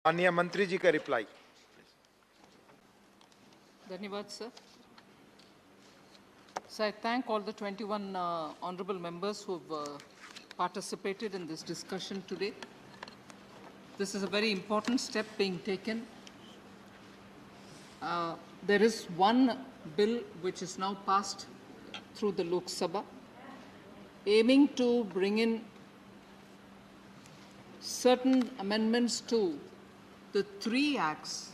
माननीय मंत्री जी का reply. Dhanyavad, sir. So I thank all the 21 honorable members who have participated in this discussion today. This is a very important step being taken. There is one bill which is now passed through the Lok Sabha, aiming to bring in certain amendments to the three acts,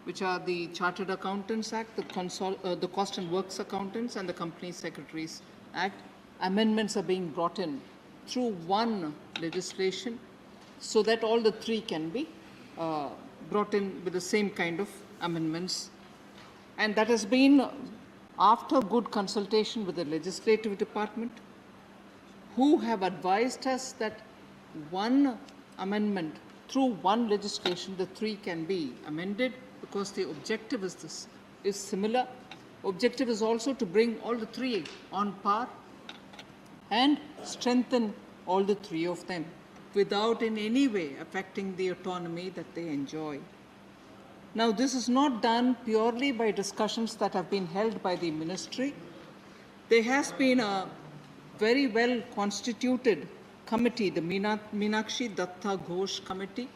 which are the Chartered Accountants Act, the Cost and Works Accountants, and the Company Secretaries Act. Amendments are being brought in through one legislation so that all the three can be brought in with the same kind of amendments. And that has been after good consultation with the legislative department, who have advised us that one amendment through one legislation, the three can be amended, because the objective is similar. Objective is also to bring all the three on par and strengthen all the three of them without in any way affecting the autonomy that they enjoy. Now, this is not done purely by discussions that have been held by the ministry. There has been a very well constituted committee, the Meenakshi Datta Ghosh Committee,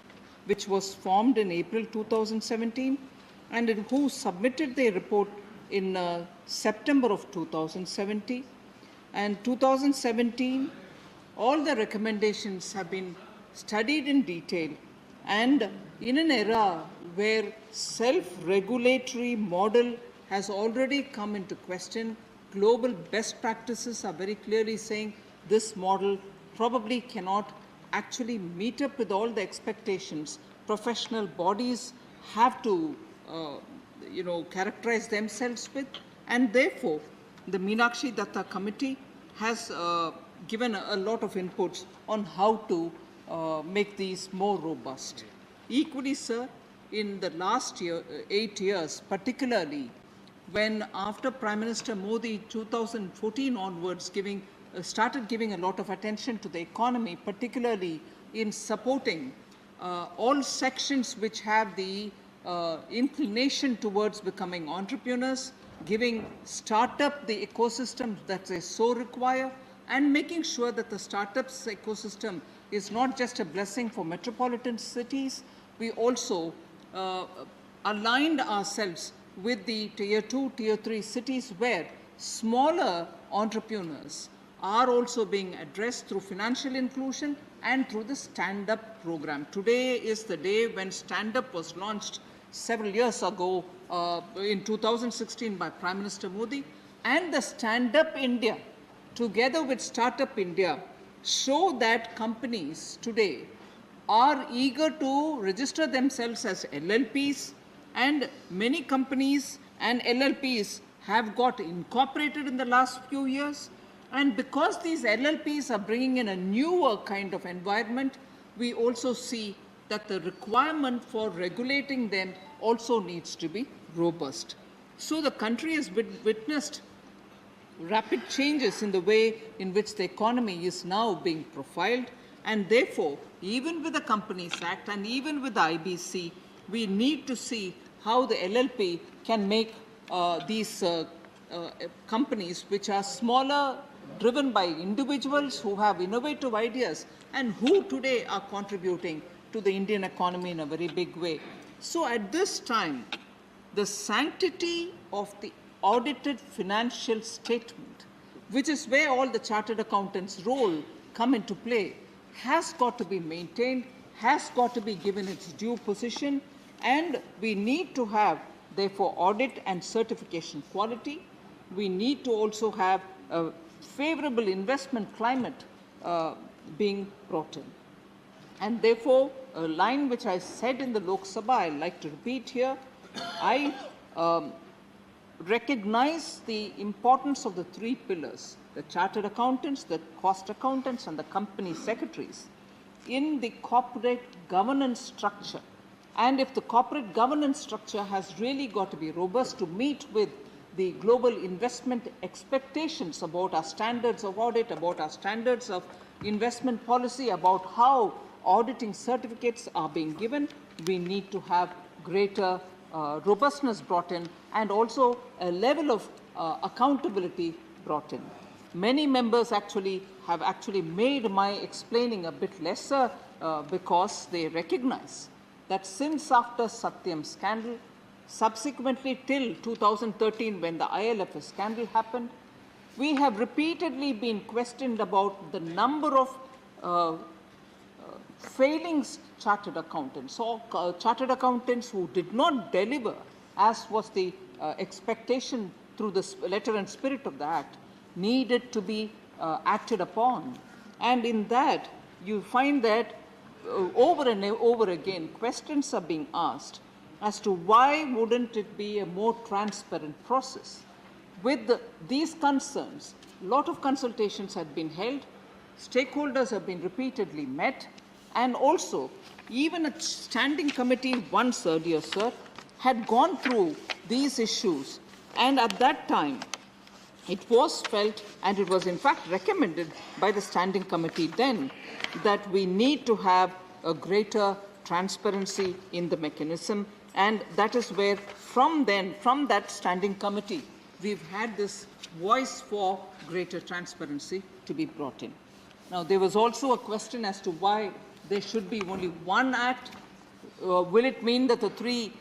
which was formed in April 2017, and who submitted their report in September of 2017. And 2017, all the recommendations have been studied in detail, and in an era where self-regulatory model has already come into question, global best practices are very clearly saying this model probably cannot actually meet up with all the expectations professional bodies have to characterize themselves with, and therefore the Meenakshi Datta Committee has given a lot of inputs on how to make these more robust. Equally, sir, in the last 8 years, particularly when after Prime Minister Modi 2014 onwards started giving a lot of attention to the economy, particularly in supporting all sections which have the inclination towards becoming entrepreneurs, giving startup the ecosystem that they so require, and making sure that the startups ecosystem is not just a blessing for metropolitan cities. We also aligned ourselves with the tier 2, tier 3 cities where smaller entrepreneurs are also being addressed through financial inclusion and through the stand-up program. Today is the day when stand-up was launched several years ago in 2016 by Prime Minister Modi, and the Stand-up India together with Startup India show that companies today are eager to register themselves as LLPs, and many companies and LLPs have got incorporated in the last few years. And because these LLPs are bringing in a newer kind of environment, we also see that the requirement for regulating them also needs to be robust. So the country has witnessed rapid changes in the way in which the economy is now being profiled, and therefore, even with the Companies Act and even with the IBC, we need to see how the LLP can make these companies which are smaller, driven by individuals who have innovative ideas and who today are contributing to the Indian economy in a very big way. So at this time, the sanctity of the audited financial statement, which is where all the chartered accountants' role come into play, has got to be maintained, has got to be given its due position, and we need to have, therefore, audit and certification quality. We need to also have a favorable investment climate being brought in. And therefore, a line which I said in the Lok Sabha, I'd like to repeat here. I recognize the importance of the three pillars, the chartered accountants, the cost accountants, and the company secretaries in the corporate governance structure. And if the corporate governance structure has really got to be robust to meet with the global investment expectations about our standards of audit, about our standards of investment policy, about how auditing certificates are being given, we need to have greater robustness brought in and also a level of accountability brought in. Many members have made my explaining a bit lesser because they recognize that since after Satyam scandal, subsequently till 2013 when the ILFS scandal happened, we have repeatedly been questioned about the number of failing chartered accountants or chartered accountants who did not deliver as was the expectation through the letter and spirit of the Act needed to be acted upon. And in that, you find that over and over again, questions are being asked as to why wouldn't it be a more transparent process. With these concerns, a lot of consultations had been held, stakeholders have been repeatedly met, and also even a standing committee once earlier, sir, had gone through these issues, and at that time, it was felt, and it was in fact recommended by the standing committee then, that we need to have a greater transparency in the mechanism, and that is where from that standing committee, we've had this voice for greater transparency to be brought in. Now, there was also a question as to why there should be only one act. Will it mean that the three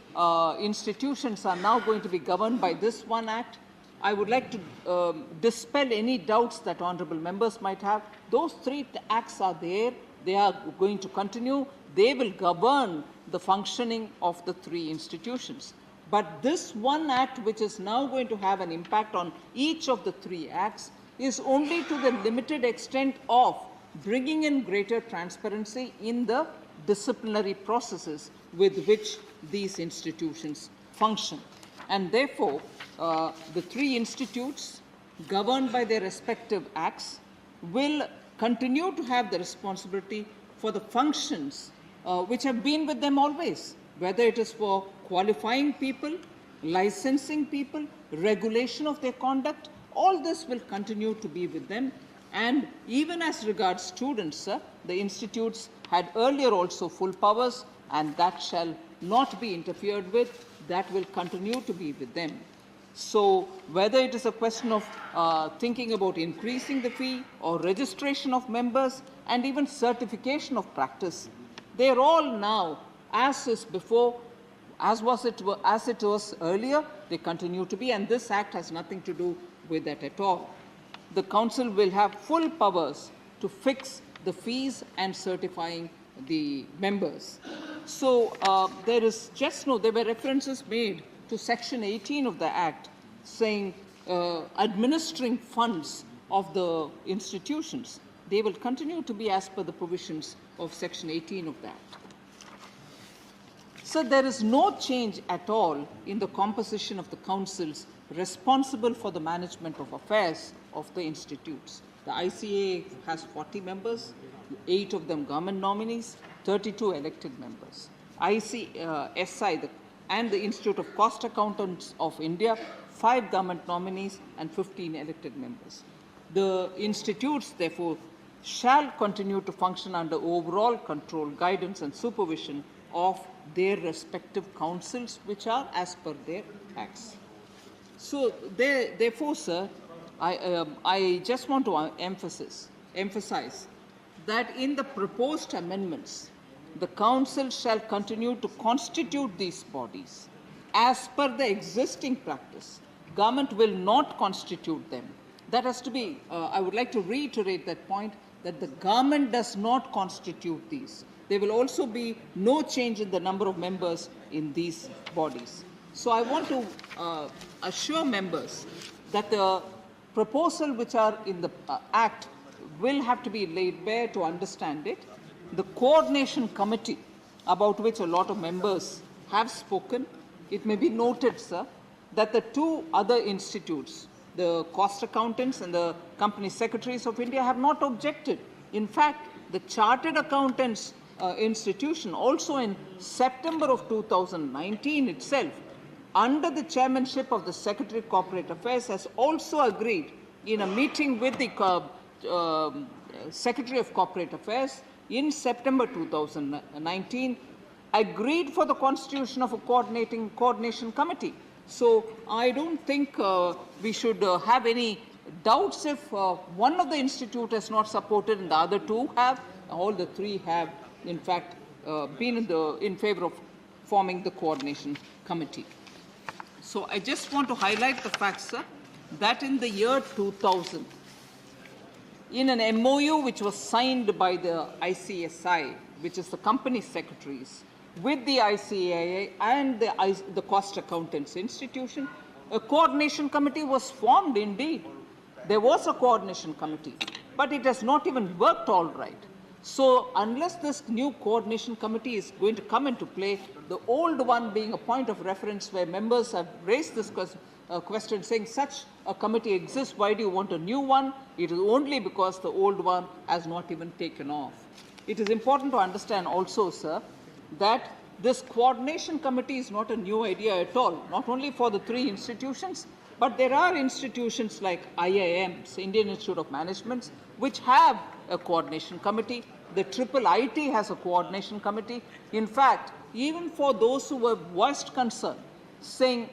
institutions are now going to be governed by this one act? I would like to dispel any doubts that honourable members might have. Those three acts are there. They are going to continue. They will govern the functioning of the three institutions. But this one act, which is now going to have an impact on each of the three acts, is only to the limited extent of bringing in greater transparency in the disciplinary processes with which these institutions function. And therefore, the three institutes governed by their respective acts will continue to have the responsibility for the functions which have been with them always, whether it is for qualifying people, licensing people, regulation of their conduct. All this will continue to be with them. And even as regards students, sir, the institutes had earlier also full powers, and that shall not be interfered with. That will continue to be with them. So whether it is a question of thinking about increasing the fee or registration of members and even certification of practice, they are all now, as is before, as it was earlier, they continue to be, and this Act has nothing to do with that at all. The Council will have full powers to fix the fees and certifying the members. So there were references made to Section 18 of the Act saying administering funds of the institutions. They will continue to be as per the provisions of Section 18 of the Act. So there is no change at all in the composition of the councils responsible for the management of affairs of the institutes. The ICA has 40 members, 8 of them government nominees, 32 elected members. SI and the Institute of Cost Accountants of India, 5 government nominees and 15 elected members. The institutes, therefore, shall continue to function under overall control, guidance and supervision of their respective councils, which are as per their acts. So, therefore, sir, I just want to emphasize that in the proposed amendments, the Council shall continue to constitute these bodies as per the existing practice. Government will not constitute them. That has to be, I would like to reiterate that point, that the government does not constitute these. There will also be no change in the number of members in these bodies. So I want to assure members that the proposal which are in the Act will have to be laid bare to understand it. The coordination committee, about which a lot of members have spoken, it may be noted, sir, that the 2 other institutes, the cost accountants and the company secretaries of India, have not objected. In fact, the Chartered Accountants institution also in September of 2019 itself, under the chairmanship of the Secretary of Corporate Affairs, has also agreed in a meeting with the Secretary of Corporate Affairs in September 2019 agreed for the constitution of a coordination committee. So I don't think we should have any doubts if one of the institute has not supported and the other two have. All the three have, in fact, been in favor of forming the coordination committee. So I just want to highlight the fact, sir, that in the year 2000, in an MOU which was signed by the ICSI, which is the company secretaries, with the ICAI and the Cost Accountants Institution, a coordination committee was formed indeed. There was a coordination committee, but it has not even worked all right. So unless this new coordination committee is going to come into play, the old one being a point of reference where members have raised this question saying such a committee exists, why do you want a new one? It is only because the old one has not even taken off. It is important to understand also, sir, that this coordination committee is not a new idea at all, not only for the three institutions, but there are institutions like IIMs, Indian Institute of Management, which have a coordination committee. The IIIT has a coordination committee. In fact, even for those who were voiced concern, saying,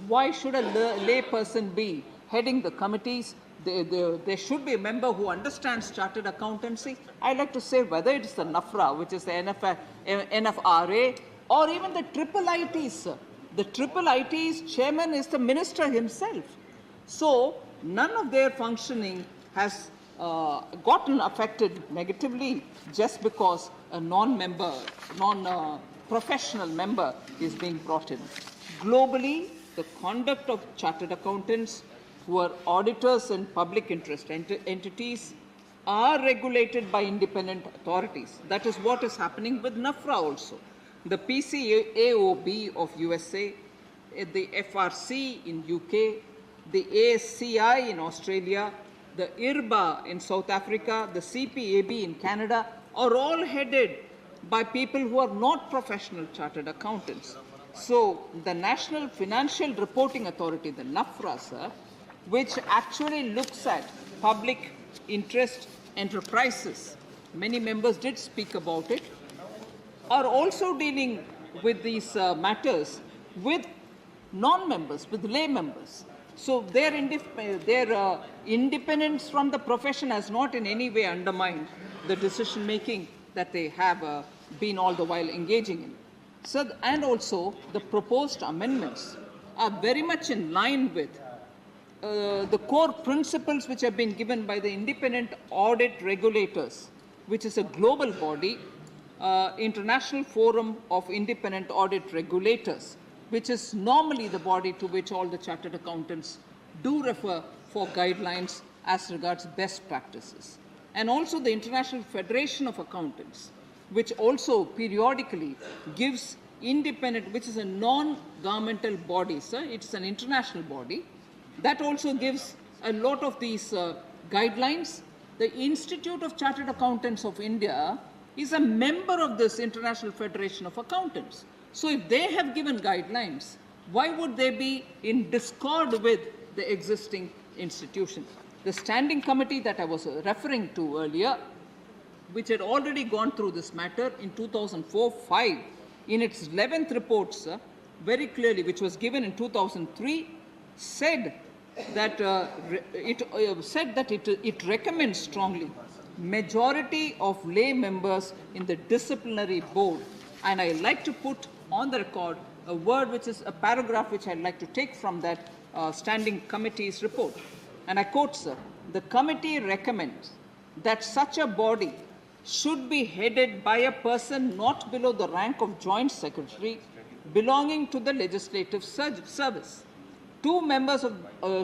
why should a lay person be heading the committees? There should be a member who understands chartered accountancy. I'd like to say whether it is the NAFRA, which is the NFRA, or even the IIIT, sir. The IIIT's chairman is the minister himself. So none of their functioning has gotten affected negatively just because a non-professional member is being brought in. Globally, the conduct of chartered accountants who are auditors and public interest entities are regulated by independent authorities. That is what is happening with NAFRA also. The PCAOB of USA, the FRC in UK, the ASCI in Australia, the IRBA in South Africa, the CPAB in Canada are all headed by people who are not professional chartered accountants. So the National Financial Reporting Authority, the NAFRA, sir, which actually looks at public interest enterprises, many members did speak about it, are also dealing with these matters with non-members, with lay members. So their independence from the profession has not in any way undermined the decision-making that they have been all the while engaging in. So, and also the proposed amendments are very much in line with the core principles which have been given by the Independent Audit Regulators, which is a global body, International Forum of Independent Audit Regulators, which is normally the body to which all the chartered accountants do refer for guidelines as regards best practices. And also the International Federation of Accountants, which also periodically gives independent, which is a non-governmental body, sir, it's an international body, that also gives a lot of these guidelines. The Institute of Chartered Accountants of India is a member of this International Federation of Accountants. So if they have given guidelines, why would they be in discord with the existing institutions? The standing committee that I was referring to earlier, which had already gone through this matter in 2004-05, in its 11th report, sir, very clearly, which was given in 2003, said that it recommends strongly majority of lay members in the disciplinary board. And I like to put on the record a word which is a paragraph which I'd like to take from that standing committee's report. And I quote, sir, the committee recommends that such a body should be headed by a person not below the rank of joint secretary belonging to the legislative service. 2 members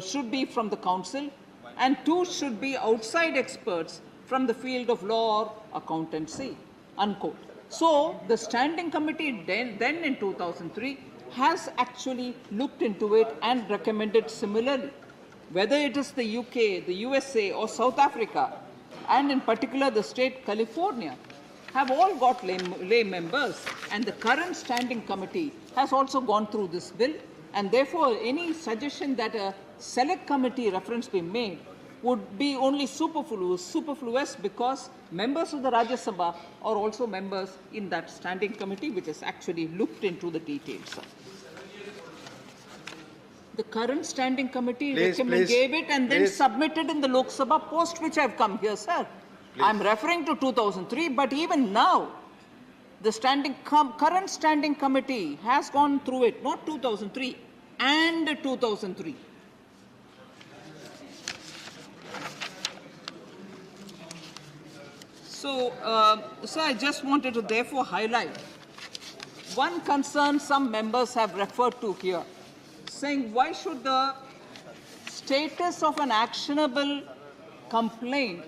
should be from the council and 2 should be outside experts from the field of law or accountancy, unquote. So the standing committee then in 2003 has actually looked into it and recommended similarly. Whether it is the UK, the USA or South Africa, and in particular the state California, have all got lay members, and the current standing committee has also gone through this bill, and therefore any suggestion that a select committee reference be made would be only superfluous because members of the Rajya Sabha are also members in that standing committee which has actually looked into the details. The current standing committee gave it and then submitted in the Lok Sabha, post which I have come here, sir. I am referring to 2003, but even now, the current standing committee has gone through it, not 2003, and 2003. So, I just wanted to therefore highlight one concern some members have referred to here, saying why should the status of an actionable complaint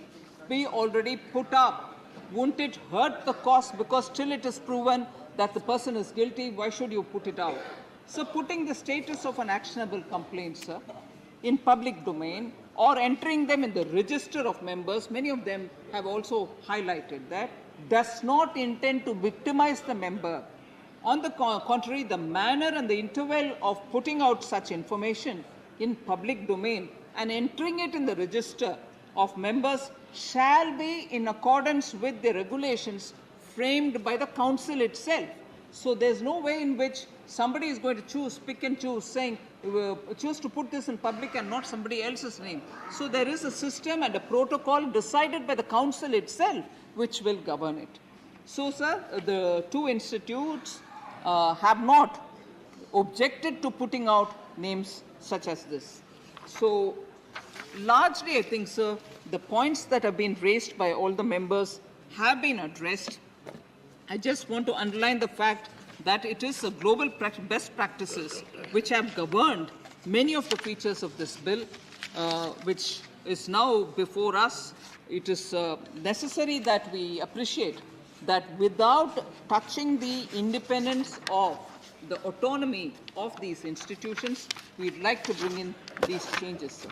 be already put up? Won't it hurt the cause because till it is proven that the person is guilty, why should you put it out? So putting the status of an actionable complaint, sir, in public domain or entering them in the register of members, many of them have also highlighted that, does not intend to victimize the member. On the contrary, the manner and the interval of putting out such information in public domain and entering it in the register of members shall be in accordance with the regulations framed by the council itself. So there's no way in which somebody is going to pick and choose, saying, choose to put this in public and not somebody else's name. So there is a system and a protocol decided by the council itself which will govern it. So, sir, the two institutes have not objected to putting out names such as this. So, largely, I think, sir, the points that have been raised by all the members have been addressed. I just want to underline the fact that it is a global best practices which have governed many of the features of this bill, which is now before us. It is necessary that we appreciate that without touching the independence of the autonomy of these institutions, we'd like to bring in these changes, sir.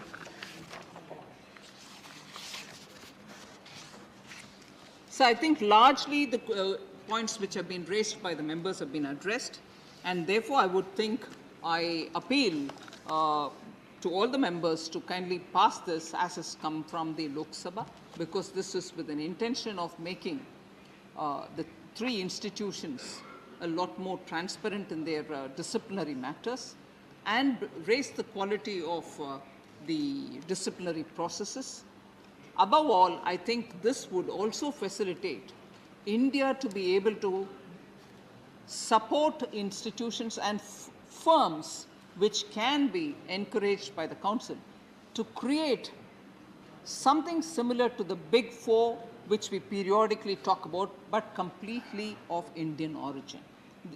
So I think largely the points which have been raised by the members have been addressed, and therefore I would think I appeal to all the members to kindly pass this as has come from the Lok Sabha, because this is with an intention of making the three institutions a lot more transparent in their disciplinary matters and raise the quality of the disciplinary processes. Above all, I think this would also facilitate India to be able to support institutions and firms which can be encouraged by the Council to create something similar to the Big Four, which we periodically talk about, but completely of Indian origin.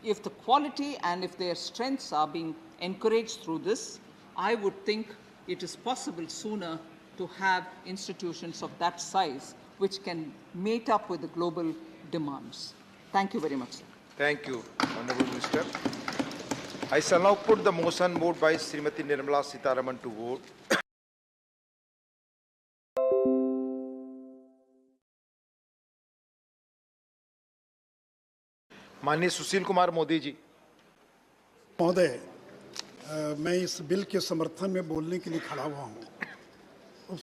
If the quality and if their strengths are being encouraged through this, I would think it is possible sooner to have institutions of that size which can meet up with the global demands. Thank you very much, sir. Thank you, Honorable Minister. I shall now put the motion moved by Srimati Nirmala Sitharaman to vote. माननीय सुशील कुमार मोदी जी। महोदय, मैं इस bill के समर्थन में बोलने के लिए खड़ा हुआ हूं।